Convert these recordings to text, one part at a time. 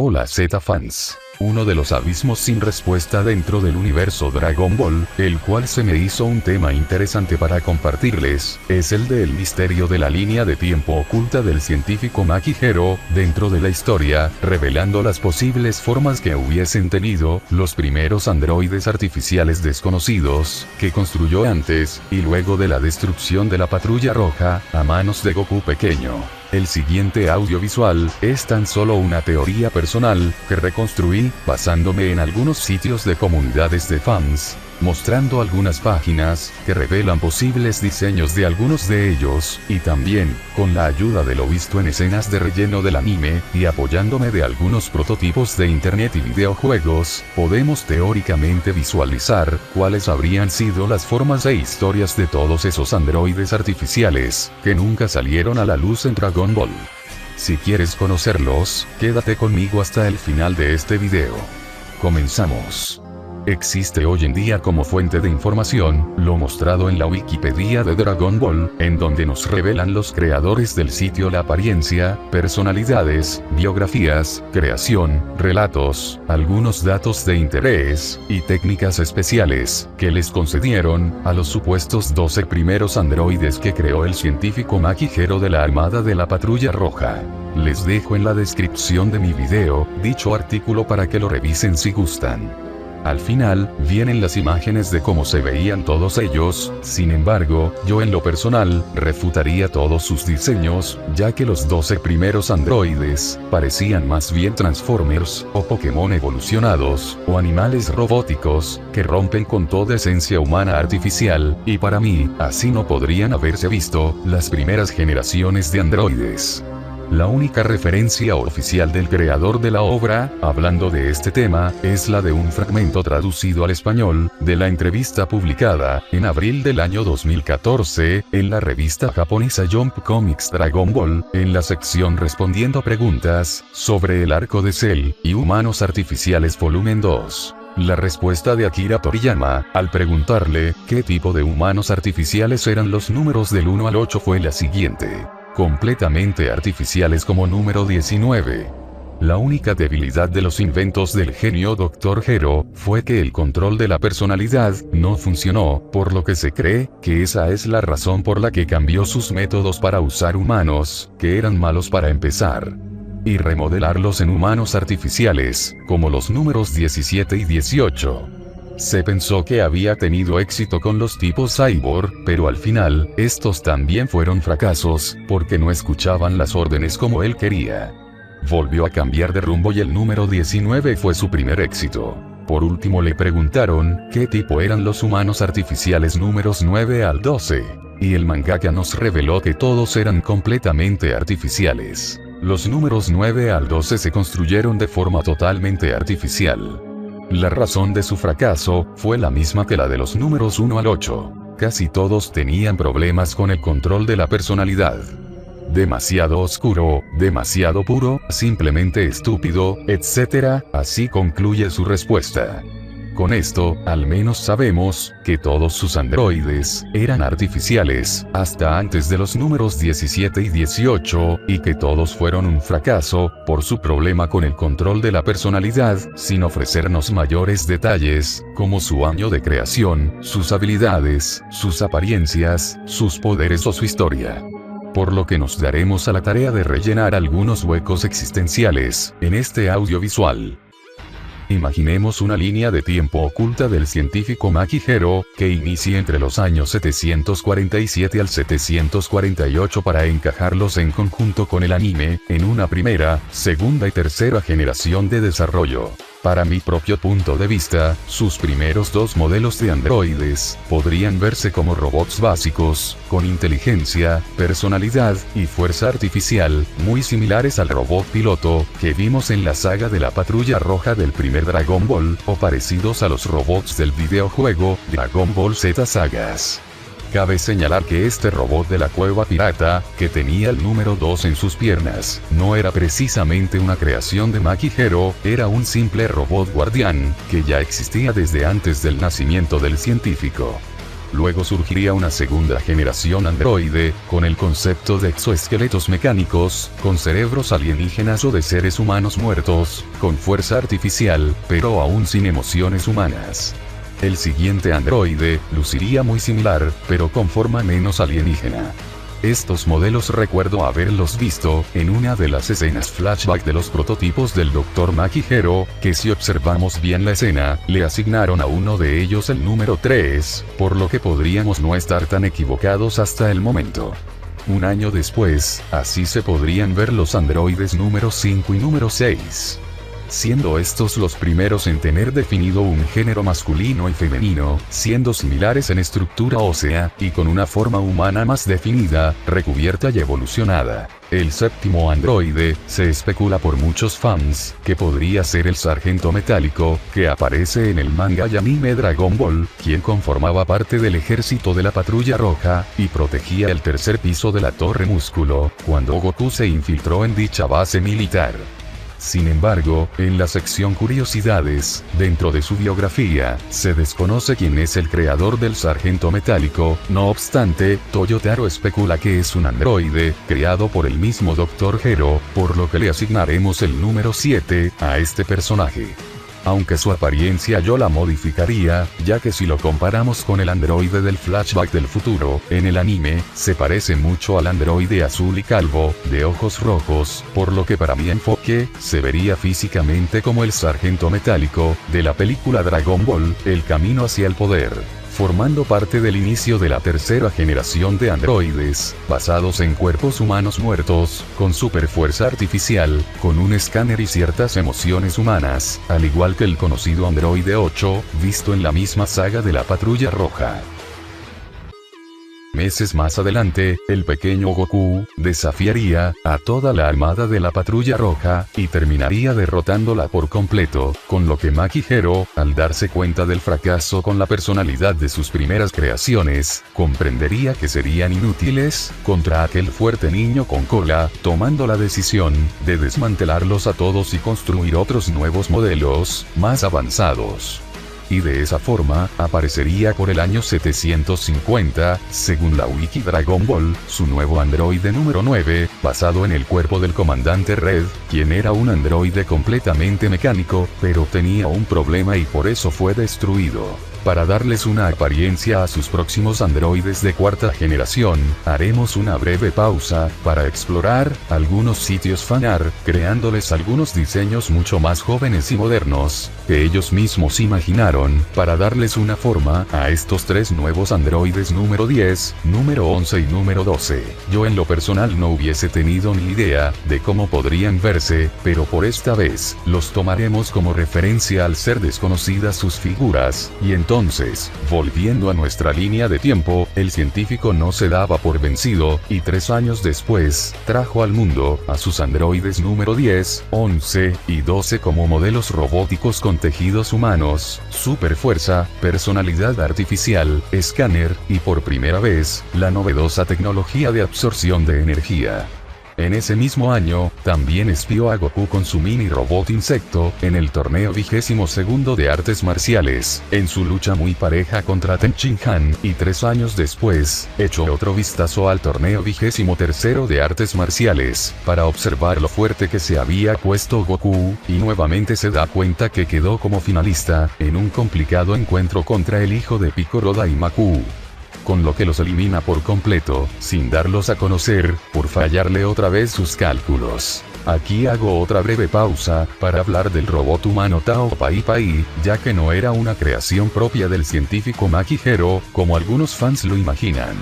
Hola Z-Fans. Uno de los abismos sin respuesta dentro del universo Dragon Ball, el cual se me hizo un tema interesante para compartirles, es el del misterio de la línea de tiempo oculta del científico Maki Hero, dentro de la historia, revelando las posibles formas que hubiesen tenido, los primeros androides artificiales desconocidos, que construyó antes, y luego de la destrucción de la Patrulla Roja, a manos de Goku pequeño. El siguiente audiovisual es tan solo una teoría personal que reconstruí basándome en algunos sitios de comunidades de fans, mostrando algunas páginas que revelan posibles diseños de algunos de ellos, y también, con la ayuda de lo visto en escenas de relleno del anime, y apoyándome de algunos prototipos de internet y videojuegos, podemos teóricamente visualizar cuáles habrían sido las formas e historias de todos esos androides artificiales, que nunca salieron a la luz en Dragon Ball. Si quieres conocerlos, quédate conmigo hasta el final de este video. Comenzamos. Existe hoy en día como fuente de información, lo mostrado en la Wikipedia de Dragon Ball, en donde nos revelan los creadores del sitio la apariencia, personalidades, biografías, creación, relatos, algunos datos de interés, y técnicas especiales, que les concedieron, a los supuestos 12 primeros androides que creó el científico Maki Hero de la Armada de la Patrulla Roja. Les dejo en la descripción de mi video, dicho artículo para que lo revisen si gustan. Al final, vienen las imágenes de cómo se veían todos ellos, sin embargo, yo en lo personal, refutaría todos sus diseños, ya que los 12 primeros androides, parecían más bien Transformers, o Pokémon evolucionados, o animales robóticos, que rompen con toda esencia humana artificial, y para mí, así no podrían haberse visto, las primeras generaciones de androides. La única referencia oficial del creador de la obra, hablando de este tema, es la de un fragmento traducido al español, de la entrevista publicada, en abril del año 2014, en la revista japonesa Jump Comics Dragon Ball, en la sección Respondiendo preguntas, sobre el arco de Cell, y Humanos Artificiales Volumen 2. La respuesta de Akira Toriyama, al preguntarle, qué tipo de humanos artificiales eran los números del 1 al 8 fue la siguiente. Completamente artificiales como número 19. La única debilidad de los inventos del genio Dr. Hero, fue que el control de la personalidad, no funcionó, por lo que se cree, que esa es la razón por la que cambió sus métodos para usar humanos, que eran malos para empezar, y remodelarlos en humanos artificiales, como los números 17 y 18. Se pensó que había tenido éxito con los tipos cyborg, pero al final, estos también fueron fracasos, porque no escuchaban las órdenes como él quería. Volvió a cambiar de rumbo y el número 19 fue su primer éxito. Por último le preguntaron, ¿qué tipo eran los humanos artificiales números 9 al 12? Y el mangaka nos reveló que todos eran completamente artificiales. Los números 9 al 12 se construyeron de forma totalmente artificial. La razón de su fracaso, fue la misma que la de los números 1 al 8. Casi todos tenían problemas con el control de la personalidad. Demasiado oscuro, demasiado puro, simplemente estúpido, etc. Así concluye su respuesta. Con esto, al menos sabemos, que todos sus androides, eran artificiales, hasta antes de los números 17 y 18, y que todos fueron un fracaso, por su problema con el control de la personalidad, sin ofrecernos mayores detalles, como su año de creación, sus habilidades, sus apariencias, sus poderes o su historia. Por lo que nos daremos a la tarea de rellenar algunos huecos existenciales, en este audiovisual. Imaginemos una línea de tiempo oculta del científico Maki Hero, que inicie entre los años 747 al 748 para encajarlos en conjunto con el anime, en una primera, segunda y tercera generación de desarrollo. Para mi propio punto de vista, sus primeros dos modelos de androides, podrían verse como robots básicos, con inteligencia, personalidad, y fuerza artificial, muy similares al robot piloto, que vimos en la saga de la Patrulla Roja del primer Dragon Ball, o parecidos a los robots del videojuego, Dragon Ball Z Sagas. Cabe señalar que este robot de la cueva pirata, que tenía el número 2 en sus piernas, no era precisamente una creación de Maki Hero, era un simple robot guardián, que ya existía desde antes del nacimiento del científico. Luego surgiría una segunda generación androide, con el concepto de exoesqueletos mecánicos, con cerebros alienígenas o de seres humanos muertos, con fuerza artificial, pero aún sin emociones humanas. El siguiente androide luciría muy similar, pero con forma menos alienígena. Estos modelos recuerdo haberlos visto en una de las escenas flashback de los prototipos del Dr. Makihiro, que si observamos bien la escena, le asignaron a uno de ellos el número 3, por lo que podríamos no estar tan equivocados hasta el momento. Un año después, así se podrían ver los androides número 5 y número 6. Siendo estos los primeros en tener definido un género masculino y femenino, siendo similares en estructura ósea, y con una forma humana más definida, recubierta y evolucionada. El séptimo androide, se especula por muchos fans, que podría ser el Sargento Metálico, que aparece en el manga y anime Dragon Ball, quien conformaba parte del ejército de la Patrulla Roja, y protegía el tercer piso de la Torre Músculo, cuando Goku se infiltró en dicha base militar. Sin embargo, en la sección Curiosidades, dentro de su biografía, se desconoce quién es el creador del Sargento Metálico. No obstante, Toyotaro especula que es un androide, creado por el mismo Dr. Gero, por lo que le asignaremos el número 7 a este personaje. Aunque su apariencia yo la modificaría, ya que si lo comparamos con el androide del flashback del futuro, en el anime, se parece mucho al androide azul y calvo, de ojos rojos, por lo que para mi enfoque, se vería físicamente como el Sargento Metálico, de la película Dragon Ball, El Camino hacia el Poder, formando parte del inicio de la tercera generación de androides, basados en cuerpos humanos muertos, con superfuerza artificial, con un escáner y ciertas emociones humanas, al igual que el conocido androide 8, visto en la misma saga de la Patrulla Roja. Meses más adelante, el pequeño Goku desafiaría a toda la armada de la Patrulla Roja, y terminaría derrotándola por completo, con lo que Makihiro, al darse cuenta del fracaso con la personalidad de sus primeras creaciones, comprendería que serían inútiles contra aquel fuerte niño con cola, tomando la decisión de desmantelarlos a todos y construir otros nuevos modelos, más avanzados. Y de esa forma, aparecería por el año 750, según la Wiki Dragon Ball, su nuevo androide número 9, basado en el cuerpo del comandante Red, quien era un androide completamente mecánico, pero tenía un problema y por eso fue destruido. Para darles una apariencia a sus próximos androides de cuarta generación, haremos una breve pausa, para explorar algunos sitios fanart, creándoles algunos diseños mucho más jóvenes y modernos, que ellos mismos imaginaron, para darles una forma a estos tres nuevos androides número 10, número 11 y número 12. Yo en lo personal no hubiese tenido ni idea de cómo podrían verse, pero por esta vez, los tomaremos como referencia al ser desconocidas sus figuras, y entonces, volviendo a nuestra línea de tiempo, el científico no se daba por vencido, y 3 años después, trajo al mundo a sus androides número 10, 11 y 12 como modelos robóticos con tejidos humanos, superfuerza, personalidad artificial, escáner, y por primera vez, la novedosa tecnología de absorción de energía. En ese mismo año, también espió a Goku con su mini robot insecto, en el torneo 22º de artes marciales, en su lucha muy pareja contra Ten Shin Han, y 3 años después, echó otro vistazo al torneo 23º de artes marciales, para observar lo fuerte que se había puesto Goku, y nuevamente se da cuenta que quedó como finalista, en un complicado encuentro contra el hijo de Piccolo Daimaku, con lo que los elimina por completo, sin darlos a conocer, por fallarle otra vez sus cálculos. Aquí hago otra breve pausa, para hablar del robot humano Tao Pai Pai, ya que no era una creación propia del científico Makihiro, como algunos fans lo imaginan.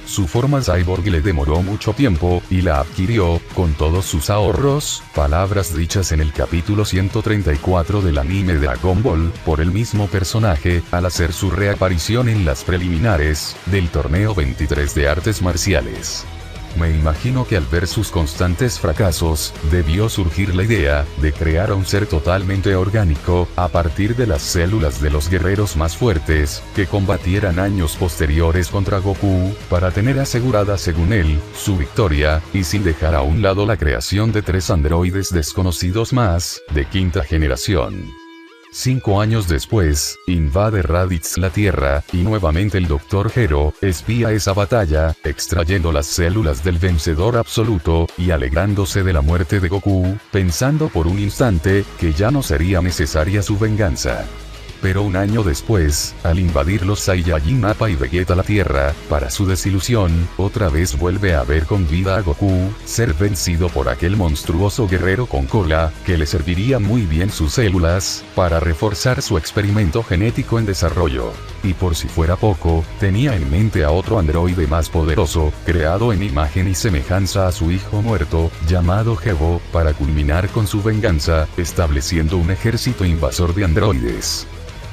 Su forma cyborg le demoró mucho tiempo, y la adquirió, con todos sus ahorros, palabras dichas en el capítulo 134 del anime Dragon Ball, por el mismo personaje, al hacer su reaparición en las preliminares, del torneo 23 de artes marciales. Me imagino que al ver sus constantes fracasos, debió surgir la idea de crear a un ser totalmente orgánico, a partir de las células de los guerreros más fuertes, que combatieran años posteriores contra Goku, para tener asegurada según él, su victoria, y sin dejar a un lado la creación de 3 androides desconocidos más, de quinta generación. 5 años después, invade Raditz la Tierra, y nuevamente el Dr. Gero espía esa batalla, extrayendo las células del vencedor absoluto, y alegrándose de la muerte de Goku, pensando por un instante, que ya no sería necesaria su venganza. Pero un año después, al invadir los Saiyajin Nappa y Vegeta la Tierra, para su desilusión, otra vez vuelve a ver con vida a Goku, ser vencido por aquel monstruoso guerrero con cola, que le serviría muy bien sus células, para reforzar su experimento genético en desarrollo. Y por si fuera poco, tenía en mente a otro androide más poderoso, creado en imagen y semejanza a su hijo muerto, llamado Gebo, para culminar con su venganza, estableciendo un ejército invasor de androides.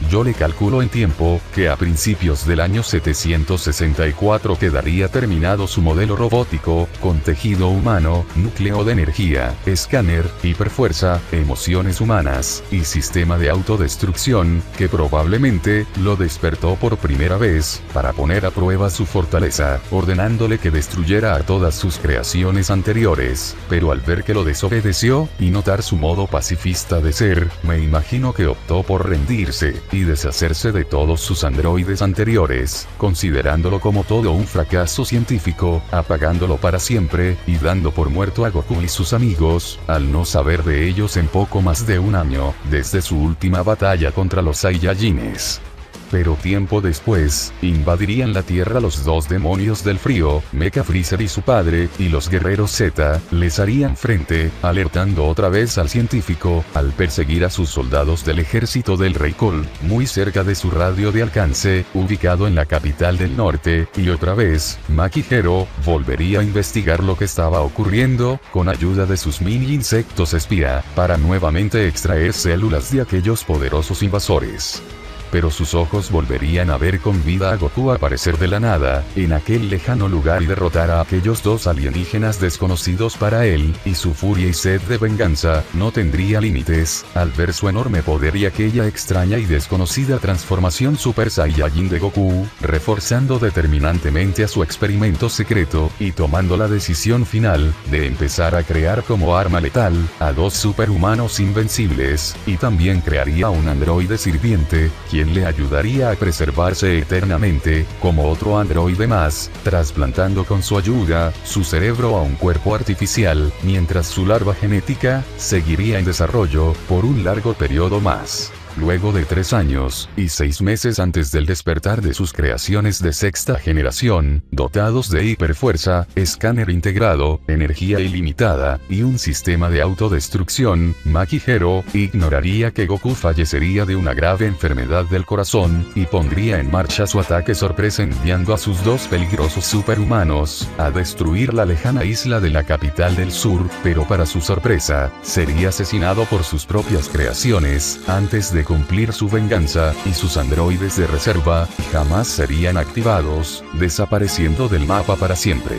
Yo le calculo en tiempo, que a principios del año 764 quedaría terminado su modelo robótico, con tejido humano, núcleo de energía, escáner, hiperfuerza, emociones humanas, y sistema de autodestrucción, que probablemente, lo despertó por primera vez, para poner a prueba su fortaleza, ordenándole que destruyera a todas sus creaciones anteriores, pero al ver que lo desobedeció, y notar su modo pacifista de ser, me imagino que optó por rendirse, y deshacerse de todos sus androides anteriores, considerándolo como todo un fracaso científico, apagándolo para siempre, y dando por muerto a Goku y sus amigos, al no saber de ellos en poco más de un año, desde su última batalla contra los Saiyajines. Pero tiempo después, invadirían la Tierra los dos demonios del frío, Mecha Freezer y su padre, y los guerreros Z, les harían frente, alertando otra vez al científico, al perseguir a sus soldados del ejército del Rey Cole, muy cerca de su radio de alcance, ubicado en la capital del norte, y otra vez, Maki Gero, volvería a investigar lo que estaba ocurriendo, con ayuda de sus mini insectos espía, para nuevamente extraer células de aquellos poderosos invasores. Pero sus ojos volverían a ver con vida a Goku aparecer de la nada, en aquel lejano lugar y derrotar a aquellos dos alienígenas desconocidos para él, y su furia y sed de venganza, no tendría límites, al ver su enorme poder y aquella extraña y desconocida transformación Super Saiyajin de Goku, reforzando determinantemente a su experimento secreto, y tomando la decisión final, de empezar a crear como arma letal, a dos superhumanos invencibles, y también crearía un androide sirviente, quien le ayudaría a preservarse eternamente, como otro androide más, trasplantando con su ayuda, su cerebro a un cuerpo artificial, mientras su larva genética, seguiría en desarrollo, por un largo periodo más. Luego de 3 años, y 6 meses antes del despertar de sus creaciones de sexta generación, dotados de hiperfuerza, escáner integrado, energía ilimitada, y un sistema de autodestrucción, Maki Gero ignoraría que Goku fallecería de una grave enfermedad del corazón, y pondría en marcha su ataque sorpresa enviando a sus dos peligrosos superhumanos, a destruir la lejana isla de la capital del sur, pero para su sorpresa, sería asesinado por sus propias creaciones, antes de cumplir su venganza, y sus androides de reserva, jamás serían activados, desapareciendo del mapa para siempre.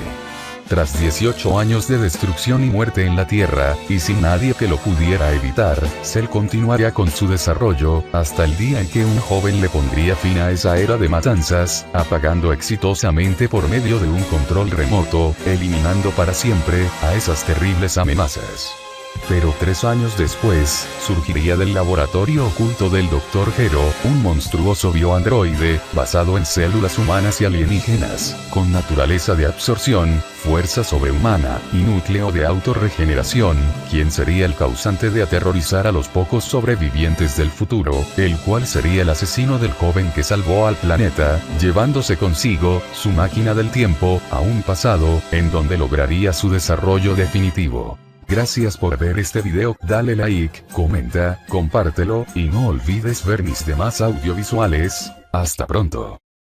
Tras 18 años de destrucción y muerte en la Tierra, y sin nadie que lo pudiera evitar, Cell continuaría con su desarrollo, hasta el día en que un joven le pondría fin a esa era de matanzas, apagando exitosamente por medio de un control remoto, eliminando para siempre, a esas terribles amenazas. Pero 3 años después, surgiría del laboratorio oculto del Dr. Gero, un monstruoso bioandroide, basado en células humanas y alienígenas, con naturaleza de absorción, fuerza sobrehumana, y núcleo de autorregeneración, quien sería el causante de aterrorizar a los pocos sobrevivientes del futuro, el cual sería el asesino del joven que salvó al planeta, llevándose consigo, su máquina del tiempo, a un pasado, en donde lograría su desarrollo definitivo. Gracias por ver este video, dale like, comenta, compártelo, y no olvides ver mis demás audiovisuales. Hasta pronto.